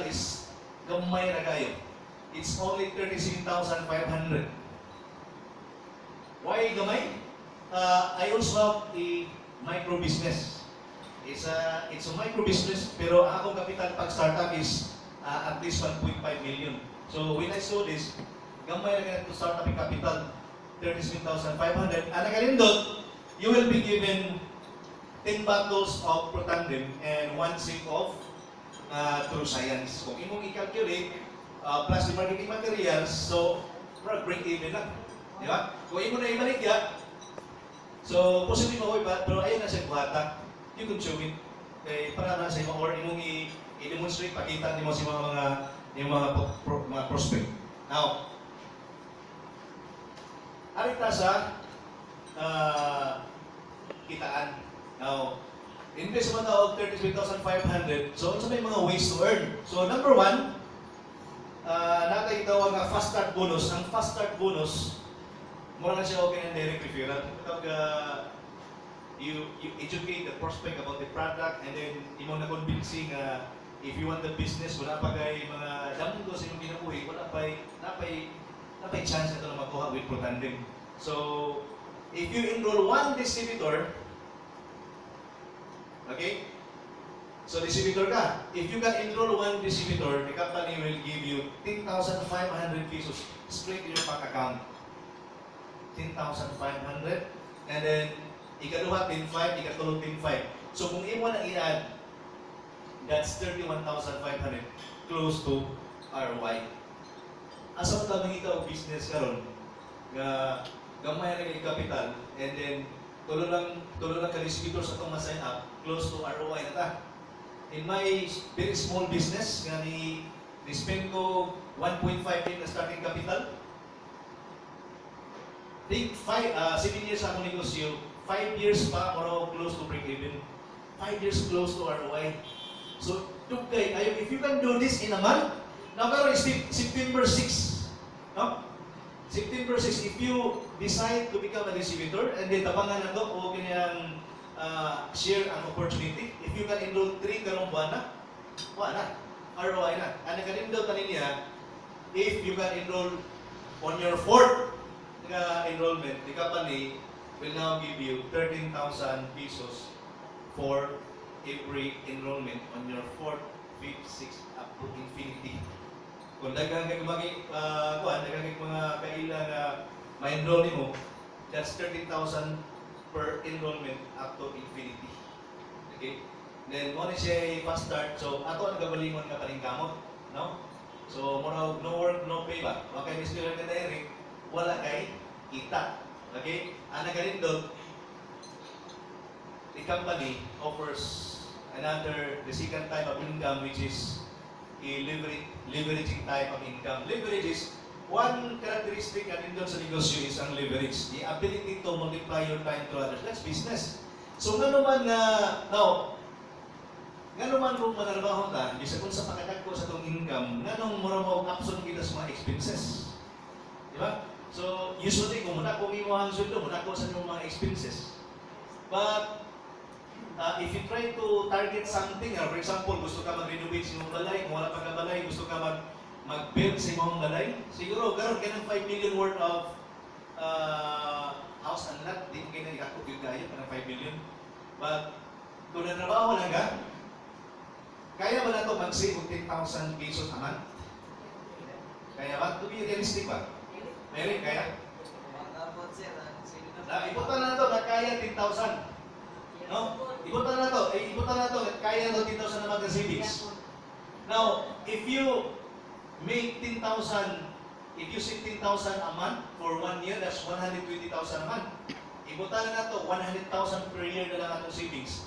is gamay na kayo. It's only 37,500. Why gamay? I also have a micro business. It's a micro business, pero akong kapital pag startup is at least 1.5 million. So when I saw this, gamay na kayo to start up yung capital, 37,500. Ang nakalindot, you will be given 10 bottles of Protandem and 1 sip of True Science. Kung imong i-calculate, plus the marketing materials, so break even lang. Di ba? Kung imo na ibalik ya, so positive ako iba, pero ayun na siya buhata. You consume it. Kaya para na sa imo, or imong i-demonstrate, pakita nimo sa mga prospect. Now, arita sa kitaan. Now, invest mo na og 33,500. So, ano may mga ways to earn? So, number one, natay tawag nga fast start bonus. Ang fast start bonus, mura na siya okay ng direct referral. You educate the prospect about the product, and then imong na-convincing if you want the business, wala pa kay mga damong ko sa inyong ginabuhi, wala pa chance na ito na makuha with Protandem. So, if you enroll one distributor, okay? So, distributor ka. If you can enroll one distributor, the company will give you 10,500 pesos straight in your bank account. 10,500. And then, ikaduha, 10,500, ikatulog, 10,500. So, kung imo na i-add, that's 31,500, close to ROI. Asa mo tabang ikaw business karon nga gamay na kay capital, and then tulo lang ka distributor sa itong ma-sign up, close to ROI na ta. In my very small business, nga ni-spend ko 1.5 million na starting capital. Think 7 years akong negosyo, 5 years pa ako close to break-even. 5 years close to ROI. So, okay, if you can do this in a month, now pero is September 6. No? September 6, if you decide to become a distributor, and then tabangan na ito, o kanyang share ang opportunity, if you can enroll 3 karong buwan na, wala na, ROI na. Ang nakalindot na niya, if you can enroll on your 4th enrollment, the company will now give you 13,000 pesos for every enrollment on your 4th, 5th, 6th, up to infinity. Kung dagang kay mga kaila na ma-enroll mo, that's 13,000 per enrollment up to infinity. Okay? Then, mo ni siya fast start. So, ato ang gabalingon nga paningkamot. No? So, muna no work, no pay ba? Okay, Mr. Direct, wala kay kita. Okay? Ang nagalindot, the company offers the second type of income, which is a leveraging type of income. Leverage is one characteristic na nindon sa negosyo is ang leverage. The ability to multiply your time to others. That's business. So, nga naman kung manarbaho ta, bisa kung sa pakadag ko sa itong income, nga nung mura mo option kita sa mga expenses. Di ba? So, usually, kung muna kung imo ang sweldo, muna ko sa mga expenses. But, if you try to target something, for example, gusto ka mag-renovate sa iyong balay, kung wala pa ka balay, gusto ka mag-build sa iyong balay, siguro, karoon ka ng 5 million worth of house and lot, di mo kayo na ikakot yung kaya, parang 5 million. But, kung natrabaho lang ka, kaya ba na ito mag-save 10,000 pesos a month? Kaya ba? To be realistic ba? Meron, kaya? Ibutan na ito, kaya 10,000. No? Ibutan na ito, kaya ito 10,000 naman ng savings. Now, if you make 10,000, if you save 10,000 a month for 1 year, that's 120,000 a month. Ibutan na ito, 100,000 per year na lang atong savings.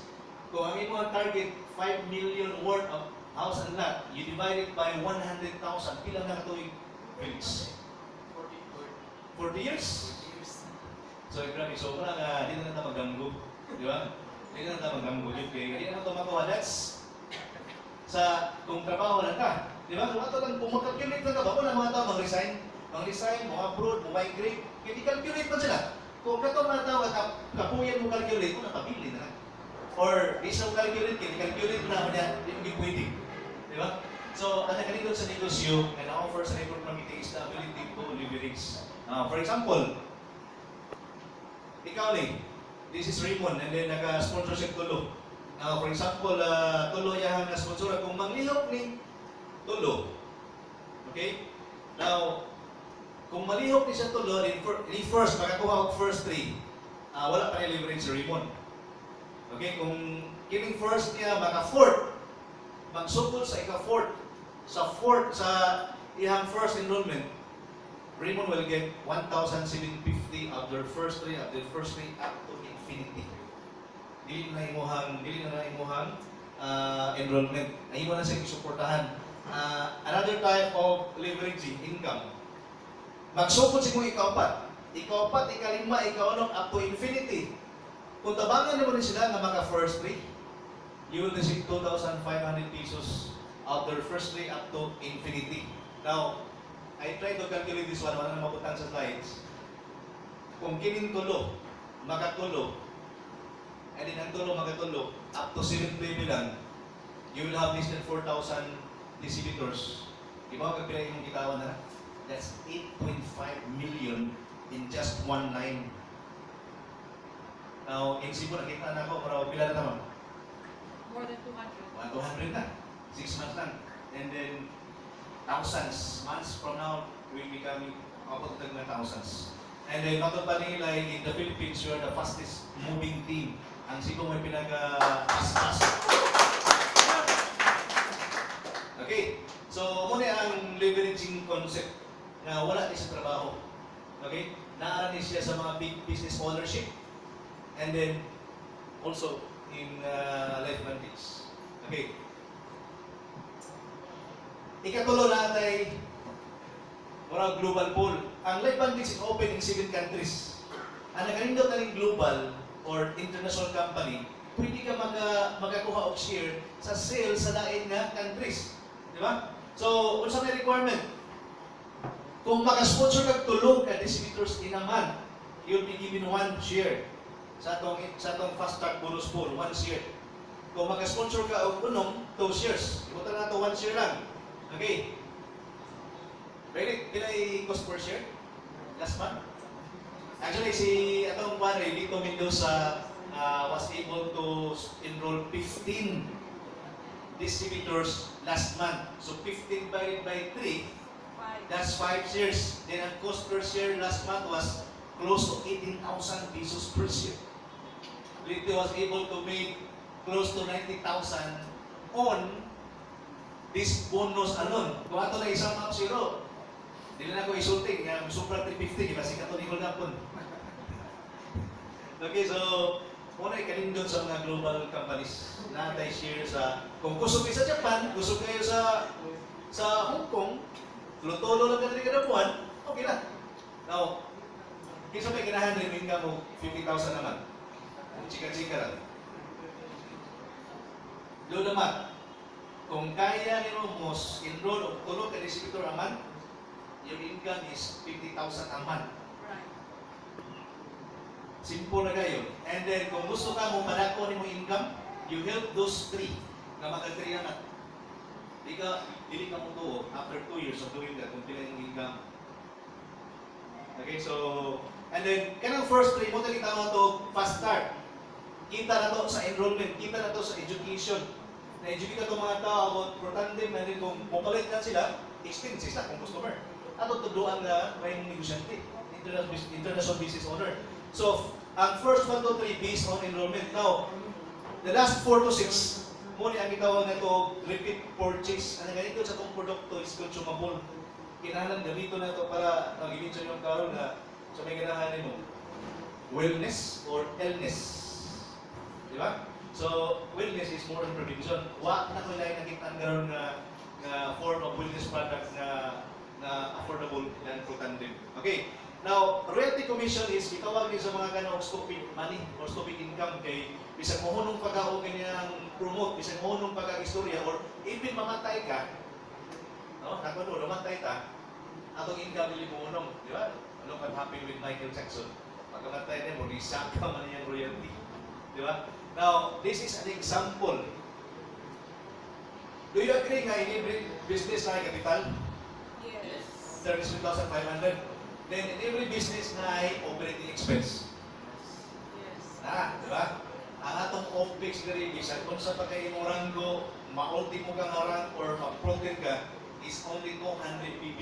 Kung ang imo ang target, 5 million worth of house and lot, you divide it by 100,000, pila na ito yung bills? 40 years? So, grabe, sobra nga, di na natin maganggo. Di ba? Hindi na naman magambulid kayo. Hindi naman ito makuha. That's kung trabaho lang ka. Di ba? Kung ito lang, kung mag-calculate lang ka ba? Kung na mga tao mag-resign, mag-abroad, mag-migrate, hindi calculate pa sila. Kung ito mga tao, kapuyan mo calculate, kung napabili na lang. Or, di sa calculate, hindi calculate mo naman yan, hindi pwede. Di ba? So, ang nakalingkod sa negosyo na na-offer sa network marketing is the ability to leverage. For example, ikaw ni, this is Raymond, and then naka-sponsorship Tulo. For example, Tulo yahan na sponsor kung manglihok ni Tulo. Okay? Now, kung malihok ni siya Tulo, ni first, makakuha og first 3, wala pa ni leverage si Raymond. Okay? Kung kining first niya, maka-fourth, magsugod sa ika-fourth, sa iyang first enrollment, Raymond will get 1,750 after first 3 up to infinity. Dili na imuhang enrollment. Imo na siya isuportahan. Another type of leveraging income. Magsugod si mo ika-4, ika-5, ika-6, up to infinity. Kung tabangan naman rin sila na maka first 3, you will receive 2,500 pesos after first 3 up to infinity. Now, I try to calculate this one, wala na maputang sa slides. Kung kining tulo, makatulo, and then ang tulo, makatulo, up to 7 bilang, you will have less than 4,000 distributors. Di ba kapila yung kitawan na? That's 8.5 million in just one line. Now, in Cebu, nakita na ako, para pila na naman? More than 200. 200 na. 6 months lang. And then, thousands. Months from now, we'll be coming about na thousands. And then, not only like in the Philippines, you are the fastest moving team. Ang Cebu may pinaka-fast. Okay? So, muna ang leveraging concept na wala din sa trabaho. Okay? Naarani siya sa mga big business ownership. And then, also, in life advantage. Okay. Ikatulo na ay mura global pool. Ang life advantage is open in 7 countries. Ang nakalindot na rin global or international company, pwede ka magakuha of share sa sales sa lain nga countries. Di ba? So, unsa may requirement? Kung makasponsor kag tulong ka distributors in a month, you'll be given 1 share sa atong fast track bonus pool, 1 share. Kung makasponsor ka og unong 2 shares, ibutan na to 1 share lang. Okay. Ready? Pilay cost per share? Last month? Actually, si atong pare, Lito Mendoza, was able to enroll 15 distributors last month. So 15 divided by 3, that's 5 shares. Then ang cost per share last month was close to 18,000 pesos per share. Lito was able to make close to 90,000 on this bonus alone. Kung ato na isang up zero, hindi na ako isulting. Supra 350, kasi katulikol na po. Okay, so, muna ikalindon sa mga global companies na share sa, kung gusto kayo sa Japan, gusto kayo sa Hong Kong, lutolo lang ka na buwan, okay na. Now, kisa may kinahan rin ka mo 50,000 naman. Chika-chika lang. Doon naman, kung kaya ni Romos enroll o tulog ka distributor a month, your income is 50,000 a month. Right. Simple na kayo. And then, kung gusto ka mo madako ni mo income, you help those 3 na mag-agree na. Dili ka mo tuo after 2 years of doing that, kung pila yung income. Okay, so, and then, kanang first 3 mo tali tawag to fast start. Kita na to sa enrollment, kita na to sa education. Na-educate ka mga tao about pro-tandem na rin kung pupalit na sila, expenses na kung customer. At tuduan na may negosyante, international business owner. So, ang first 1 to 3 based on enrollment. Now, the last 4 to 6, muna ang itawag na ito repeat purchase. Ang ganito sa itong produkto is consumable. Kinahalan gamito na ito para mag-mention yung karon na sa may ganahanin mo. Wellness or illness. Di ba? So, wellness is more than prevention. Wa na ko lang nakita ang garon na form of wellness product na affordable and pro-tandem. Okay. Now, royalty commission is itawag din sa mga kanong stupid money or stupid income kay bisag mohunong pagkao kanyang promote, bisag mohunong pagka-istorya or even mamatay ka, no? Nakuno, mamatay ta, atong income dili mohunong, di ba? Ano what happened with Michael Jackson? Pagkamatay niya mo, risaka man niyang royalty. Di ba? Now, this is an example Do you agree nga in every business na ay capital? Yes. 33,500. Then in every business na ay operating expense. Yes. Di ba? Ang atong OPEX na rin, bisan kung sa pagkaimong ranggo, ma-ulti mo kang rank or ma-promote ka, is only 200 PB.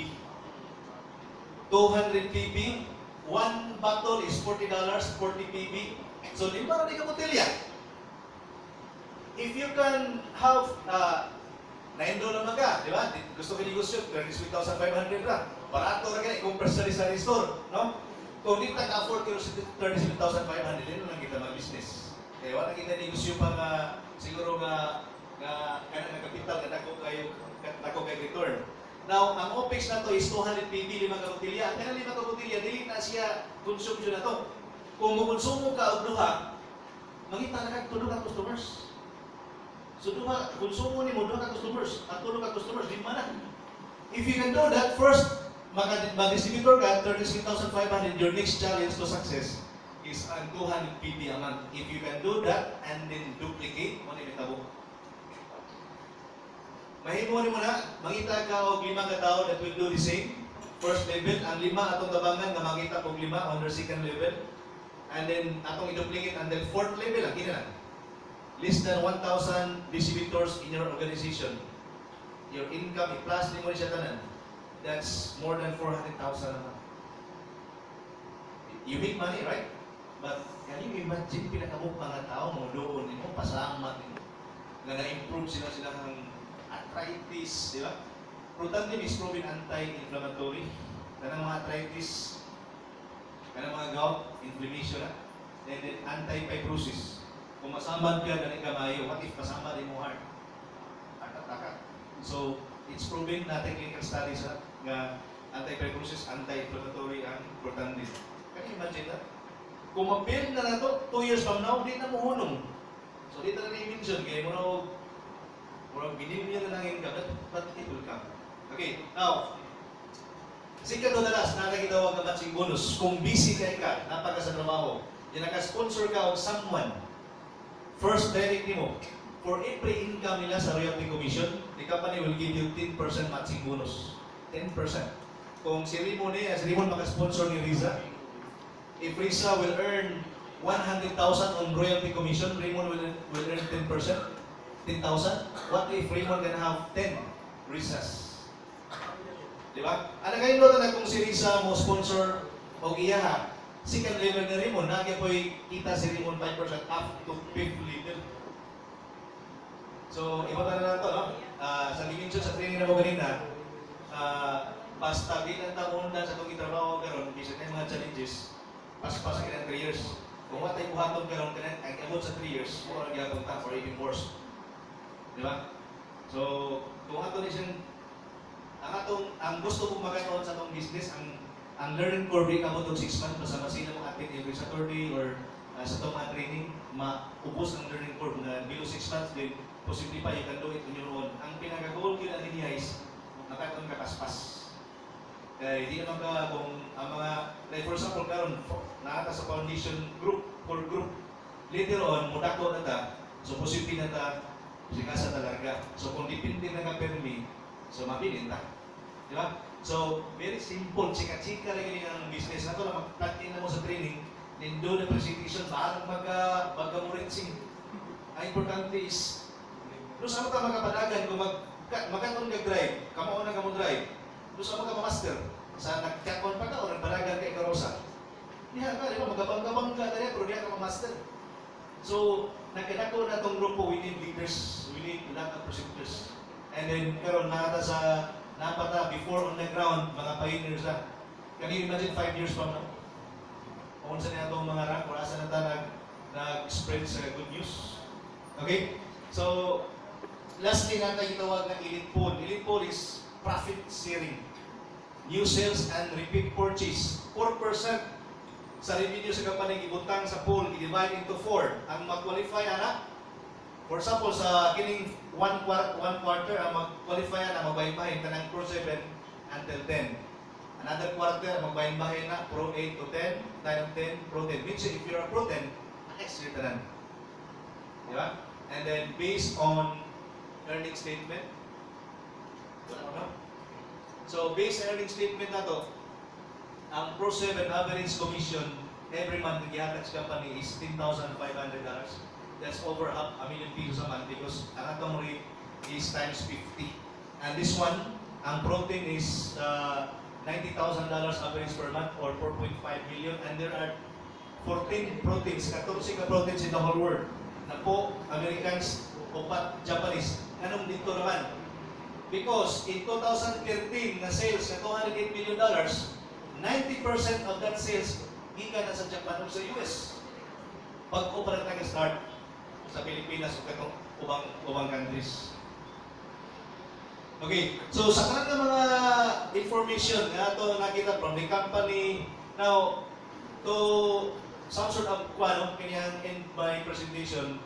200 PB, one bottle is $40, 40 PB. So, di ba rin ka botelya? If you can have $9 naman ka, di ba? Gusto ka negosyo, 36,500 lang. Barato na ka, i-compress sa sari store, no? Kung di ka-afford ka 37,500, yun lang kita mag-business. Kaya wala kita negosyo pa nga, siguro nga kapital, nako kay return. Now, ang OPEX na to is 200 PB, 5 kabutilya. Kaya 5 kabutilya, dili na siya consumption na to. Kung mukonsumo ka o duha, mangita na ka tulong ka customers. So duha, konsumo ni mo duha ka customers, at tulong ka customers, di man na. If you can do that, first, mag-distributor ka, 36,500, your next challenge to success is ang 200 PB a month. If you can do that and then duplicate, mo ni bitabo. Mahimo ni mo na, mangita ka og 5 ka tao that will do the same. First level, ang 5 atong tabangan nga makita og 5 on their second level. And then atong i-duplicate and then fourth level ang kina. Less than 1,000 distributors in your organization. Your income i-plus ni mo siya tanan. That's more than 400,000 a month. You make money, right? But can you imagine pinakamukha nga tao mo doon mo pasalamat nimo nga na-improve sila ng arthritis, di ba? Protandim is proven anti-inflammatory. Kanang mga arthritis, kanang mga gout, inflammation na, and then anti-fibrosis. Kung masamad ka ganing kamayo, what if masamad din mo heart? Heart attack. So, it's proven natin clinical studies nga anti-fibrosis, anti-inflammatory ang protandim. Can you imagine that? Kung ma-build na to 2 years from now, di na mo hunong. So, di na i-mention, kaya mo na binibigyan na lang yung gabat, but it will come. Okay, now, sikat o dalas, nakakitawag na matching bonus. Kung busy ka, napaka sa trabaho, yung naka-sponsor ka of someone, first direct mo, for every income nila sa royalty commission, the company will give you 10% matching bonus. 10%. Kung si Rimon maka-sponsor ni Riza, if Riza will earn 100,000 on royalty commission, Raymond will earn 10%. 10,000. What if Raymond can have 10 Rizas? Diba? Ano kayo na kung si Riza mo sponsor o iyaha, second level na Raymond, nagya po'y kita si Raymond 5% up to 5th level. So, iba na lang ito, no? Sa dimension sa training na mo kanina, basta bilang taon na sa itong itrabaho karon, bisa na yung mga challenges, pas-pas ka ng 3 years. Kung what ay buhaton karon ka ang abot sa 3 years, mo ang ginatong ta for even worse. Di ba? So, kung ato ni siyang ang gusto kong magkakaroon sa itong business, ang learning curve ay kabot 6 months, basta sila mo attend every Saturday or sa itong mga training, maubos ang learning curve na below 6 months, then posibleng pa you can do it on your own. Ang pinaka-goal ko na din is makatong kapaspas. Kaya hindi naman ka kung ang mga, like for example, karon nakata sa foundation group, core group, later on, mudako na ta, so posibleng na ta, sikasa talaga. So kung dipindi na ka permi, so mapilin ta. Di ba? So, very simple, chika-chika rin ang business na ito na mag-plug-in na mo sa training, then do the presentation, parang magka-murinsing. Ang importante is, doon sa mga magkapadagan, kung magkatong nag-drive, kamo na kamo drive, doon sa mga master, sa nagkakon pa ka o nagbalagan kay Karosa. Diyan ka, di ba? Magkabang-kabang ka tayo, pero diyan ka master. So, nagkadako na itong grupo, we need leaders, we need lot of presenters. And then, karon nakata sa napata before on the ground, mga pioneers na. Can you imagine 5 years from now? Kung saan na itong mga rank, wala saan na nag-spread sa good news. Okay? So, lastly na tayo tawag ng elite pool. Elite pool is profit sharing. New sales and repeat purchase. 4% sa revenue sa kapanig ibutang sa pool, i-divide into 4. Ang mag-qualify na, for example, sa kining one quarter, ang mag-qualify na magbahin-bahin ka ng Pro 7 until 10. Another quarter, magbahin-bahin na Pro 8 to 10, 9 to 10, Pro 10. Means if you're a Pro 10, next year ka na. Di ba? And then based on earning statement, Ano? So, based sa earnings statement na to, ang Pro 7 average commission every month ng gihatag sa company is $10,500. That's over half a million pesos a month because ang atong rate is times 50. And this one, ang protein is $90,000 average per month or 4.5 million. And there are 14 proteins, 14 ka proteins in the whole world. Na po, Americans, upat Japanese. Anong dito naman? Because in 2013 na sales na $208 million, 90% of that sales gikan na sa Japan o sa US. Pag-o pa rin start sa Pilipinas o katong ubang countries. Okay, so sa kanan ng mga information nga ito nakita from the company. Now, to some sort of kanyang end my presentation,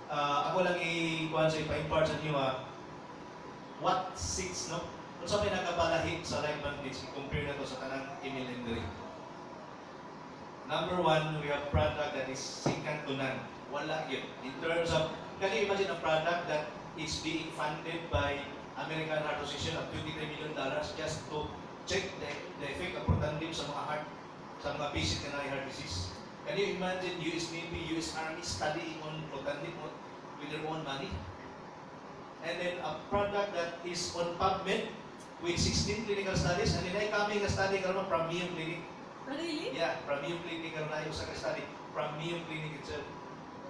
ako lang ipa-impart sa inyo what six, no? Kung sa may nakabalahi sa live bandage, compare na to sa kanang email rendering. Number one, we have product that is second to none. Wala yun. In terms of, can you imagine a product that is being funded by American Heart Association of $23 million just to check the effect of protandim sa mga heart, sa mga patient na heart disease? Can you imagine US Navy, US Army studying on protandim with their own money? And then a product that is on PubMed with 16 clinical studies, and then ay kami na-study karon from Mayo Clinic. Really? Yeah, from Mayo Clinic karon na yung sa study from Mayo Clinic itself.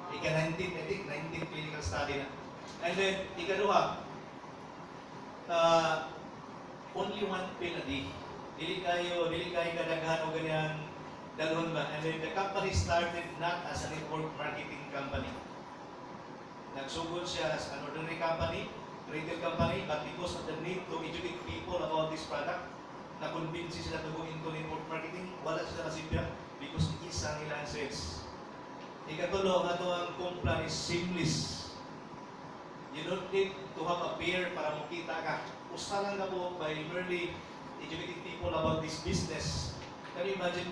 Ika 19, I think 19 clinical study na. And then ikaduha, only one pill a day. Dili kayo kadaghan o ganyan dalhon ba. And then the company started not as a network marketing company. Nagsugod siya as an ordinary company, retail company, but because of the need to educate people about this product, na-convince sila to go into network marketing, wala sila nasibya because isa nila ang sales. Ikatulo, nga ito ang kumplan is seamless. You don't need to have a pair para makita ka. Usta lang na po by merely educating people about this business. Can you imagine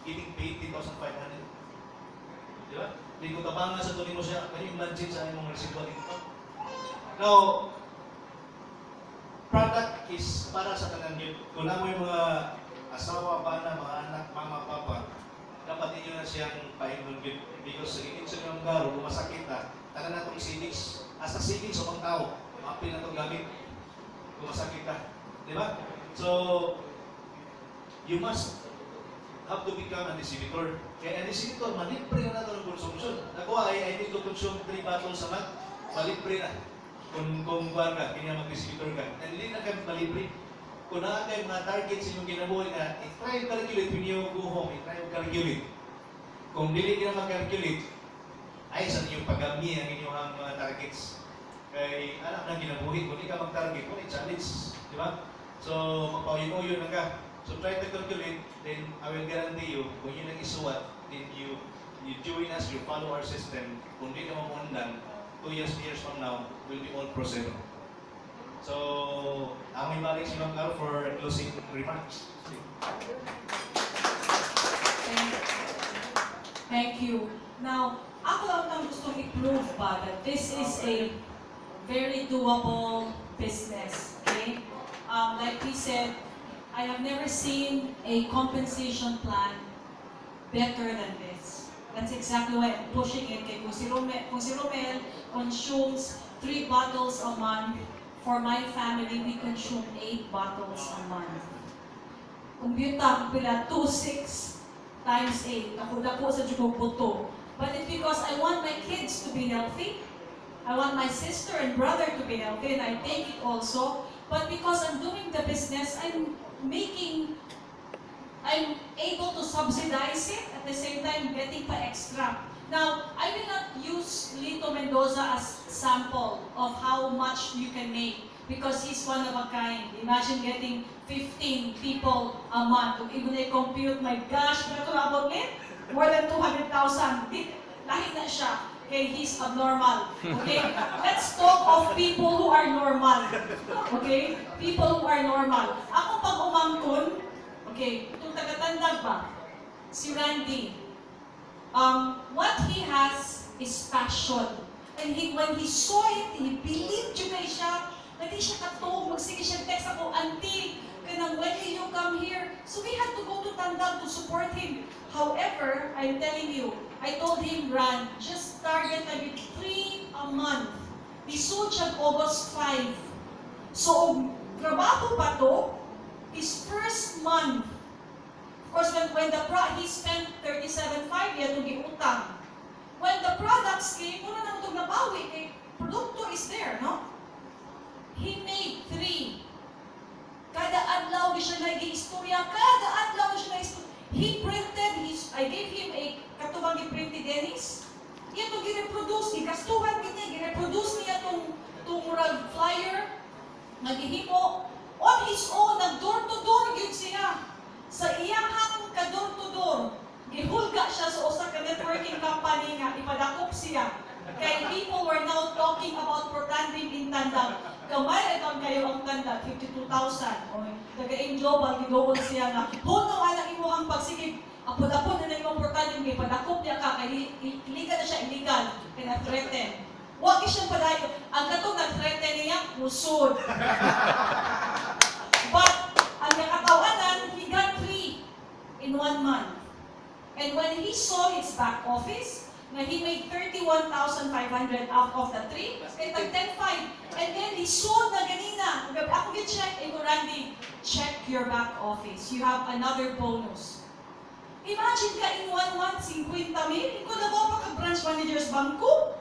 getting paid 10,500? Di ba? Hindi ko tabangan sa tuloy mo siya. Can you imagine sa imong resibo dito? Now, product is para sa tanan yun. Kung na mo yung mga asawa pa na, mga anak, mama, papa, dapat ninyo na siyang pahingon yun. Because sa inyo sa mga garo, masakit na, tanan na itong savings. Hasta savings o mga tao, mapil na itong gamit. Kung masakit ka. Di ba? So, you must have to become a distributor. Kaya ang distributor, malibre na natin ang consumption. Ako I need to consume 3 bottles a month, malibre na. Kung kuwan ka, kanya mag-distributor ka. And hindi na kayo malibre. Kung na kayo mga targets inyong ginabuhay na, try to calculate when you go home, try to calculate. Kung dili ka na mag-calculate, ay sa inyong pagami ang inyong mga targets. Kaya anak na ginabuhay, kung di ka mag-target, kung challenge. Di ba? So, magpawin-uyo na ka. So try to calculate, then I will guarantee you, kung yun ang isuwat, then you join us, you follow our system. Kung di ka mamundan, 2 years from now, will be all procedure. So, ang may balik si Ma'am Caro for closing remarks. Thank you. Now, ako lang nang gustong i-prove pa that this is a very doable business. Okay? Like we said, I have never seen a compensation plan better than this. That's exactly why I'm pushing it. Kung si Romel consumes 3 bottles a month, for my family, we consume 8 bottles a month. Kung biyuta, pila 2,6 times 8. Ako sa jukong buto. But it's because I want my kids to be healthy. I want my sister and brother to be healthy, and I take it also. But because I'm doing the business, I'm able to subsidize it at the same time getting pa extra. Now, I will not use Lito Mendoza as sample of how much you can make because he's one of a kind. Imagine getting 15 people a month. Even I compute, my gosh, pero about it, more than 200,000. Lahit na siya. Okay, he's abnormal. Okay? Let's talk of people who are normal. Okay? People who are normal. Ako pag umangkon, okay, itong taga-tandag ba? Si Randy. What he has is passion. And when he saw it, he believed yun na siya. Hindi siya katong, magsige siya text ako, Auntie, kanang when will you come here? So we had to go to Tandag to support him. However, I'm telling you, I told him, Ran, just target maybe 3 a month. Lisod siya August 5. So, trabaho pa to, his first month. Of course, when he spent 37.5, he had to give utang. When the products came, muna na itong nabawi, kay produkto is there, no? He made 3. Kada adlaw di siya nag-istorya, kada adlaw di siya nag-istorya. He printed, I gave him a katubang i-printed Dennis. Iya itong i-reproduce, ikastuhan niya, i-reproduce niya itong flyer, nagihimo. On his own, nag-door-to-door yun siya. Sa iyahang ka-door-to-door, gihulga siya sa usa ka networking company nga, ipadakop siya. Kay people were now talking about portanding in Tandag. Kamay ito kayo ang Tandag, 52,000. O, nagaing global, gidobol siya nga, huno nga lang imo ang pagsigig. Apod-apod na lang yung portanding, may padakop niya ka, kay illegal na siya, illegal, kaya threaten. Huwag siyang padayo. Ang katong nag-threaten niya, usod. But, ang nakatawanan, he got 3 in 1 month. And when he saw his back office, na he made 31,500 out of the 3, kaya tag-10.5. And then he saw na ganina, ako get-check, Randy, check your back office. You have another bonus. Imagine ka in 1 month, 50 mil. Ikaw na ba ka-branch managers bangko?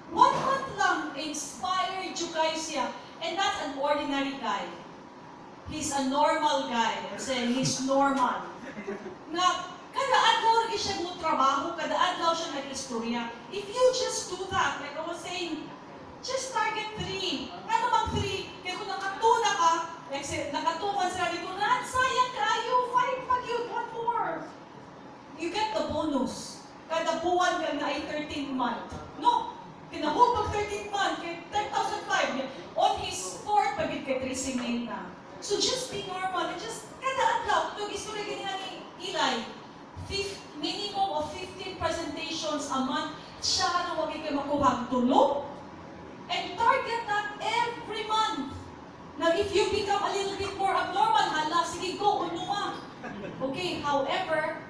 1 month lang, inspired you guys siya. And that's an ordinary guy. He's a normal guy. I'm saying he's normal. Na, kada adlaw lagi siya mo trabaho, kada adlaw siya nag-istorya. If you just do that, like I was saying, just target 3. Ano bang 3? Kaya kung nakatuna ka, like nakatuman sila dito, sayang kayo, 5 pag yun, 1 more. You get the bonus. Kada buwan ka na ay 13th month. No, kinahul pag 13th month, kaya 10,005. On his 4th, pagit kay 3 na. So just be normal, and just kada adlaw, itong istorya ganyan ni Eli, minimum of 15 presentations a month, siya na huwag kayo makuha tulog. And target that every month. Now, if you become a little bit more abnormal, hala, sige, go, unuma. Okay, however,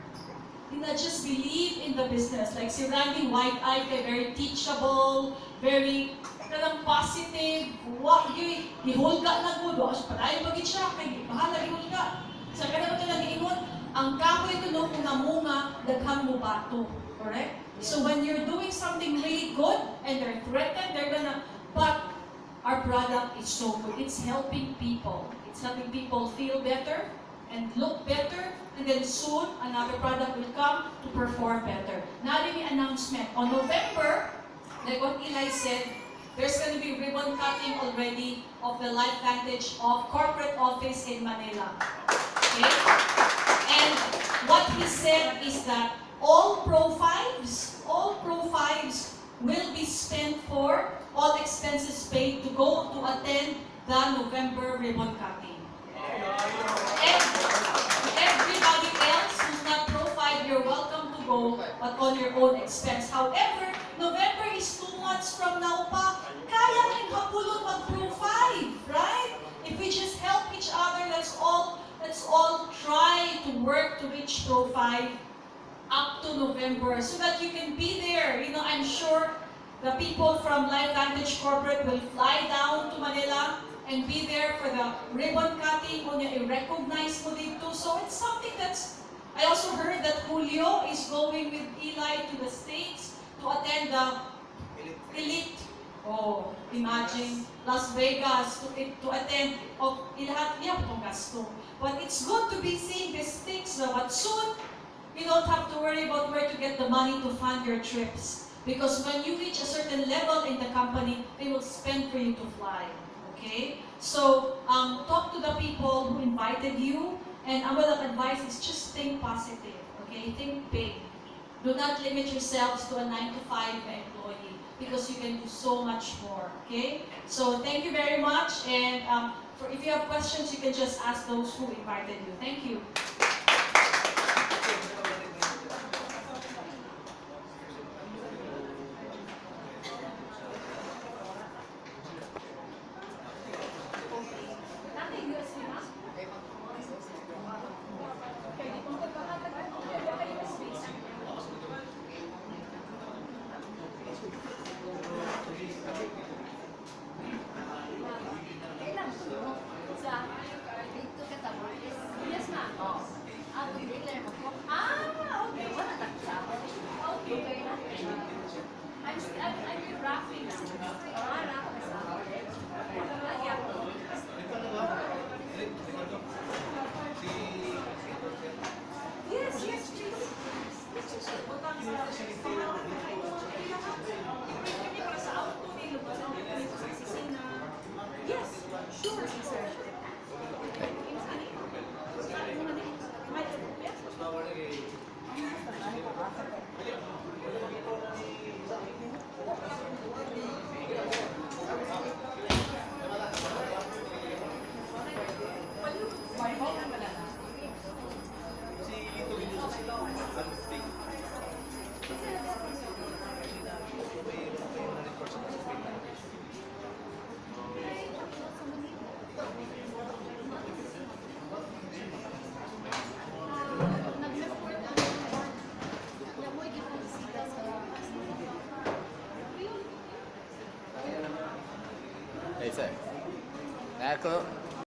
just believe in the business. Like si Randy White-Eyed, very teachable, very positive, ihulga na po, padayon pagit siya, kaya bahala ihulga. Sa kanila ito nag-iingon, ang kahoy ito no, kung namunga, daghang mo bato. Correct? So when you're doing something really good, and they're threatened, they're gonna, but our product is so good. It's helping people. It's helping people feel better, and look better, and then soon, another product will come to perform better. Now, let me announcement. On November, like what Eli said, there's going to be ribbon cutting already of the LifeVantage of corporate office in Manila. Okay? And what he said is that all Pro 5s will be spent for all expenses paid to go to attend the November ribbon cutting. And everybody else who's not Pro 5, you're welcome to go, but on your own expense. However, November is 2 months from now pa. Kaya rin hapulot mag Pro 5, right? If we just help each other, let's all try to work to reach Pro 5 up to November so that you can be there. You know, I'm sure the people from LifeVantage Corporate will fly down to Manila and be there for the ribbon cutting when you recognize mo dito. So it's something that's, I also heard that Julio is going with Eli to the States to attend the Elite. Oh, imagine Las Vegas to attend of ilahat niya itong gasto. But it's good to be seeing these things now. But soon, you don't have to worry about where to get the money to fund your trips. Because when you reach a certain level in the company, they will spend for you to fly. Okay? So, talk to the people who invited you. And our advice is just think positive. Okay? Think big. Do not limit yourselves to a 9-to-5 employee because you can do so much more. Okay? So, thank you very much. And if you have questions, you can just ask those who invited you. Thank you. Yes, sir. Ako,